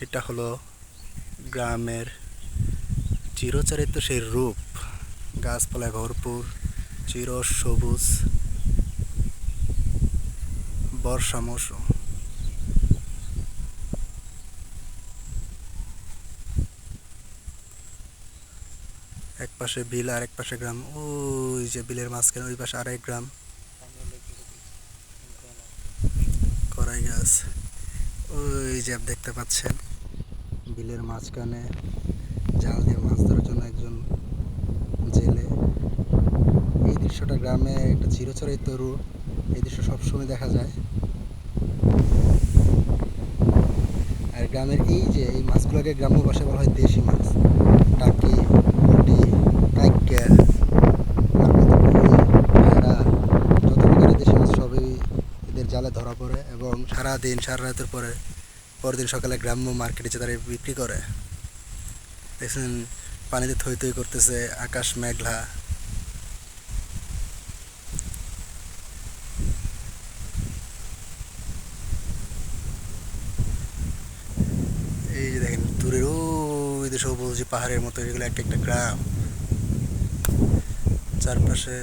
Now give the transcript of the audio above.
এটা হলো গ্রামের চিরচরিত সেই রূপ, গাছপালায় ভরপুর, চির সবুজ বর্ষা মৌসুম। এক পাশে বিল আর এক পাশে গ্রাম, ওই যে বিলের মাঝখানে ওই পাশে আরেক গ্রাম। করাই গাছ, ওই যে দেখতে পাচ্ছেন বিলের মাঝখানে জাল দিয়ে মাছ ধরার জন্য একজন জেলে। এই দৃশ্যটা গ্রামে একটা চিরচরিত রূপ, এই দৃশ্য সবসময় দেখা যায়। আর গ্রামের এই যে এই মাছগুলোকে গ্রাম্য ভাষায় বলা হয় দেশি মাছ। টাকি, পুঁটি, কাইকা, ভেড়া, যত প্রকারের দেশি মাছ সবই এদের জালে ধরা পড়ে এবং সারাদিন সারা রাতের পরদিন সকালে গ্রাম্য মার্কেটে যে তারা বিক্রি করে। দেখছেন পানিতে থই থই করতেছে, আকাশ মেঘলা। এই যে দেখেন দূরের ওই যে সবুজ পাহাড়ের মতো, এগুলো একটা একটা গ্রাম। চারপাশে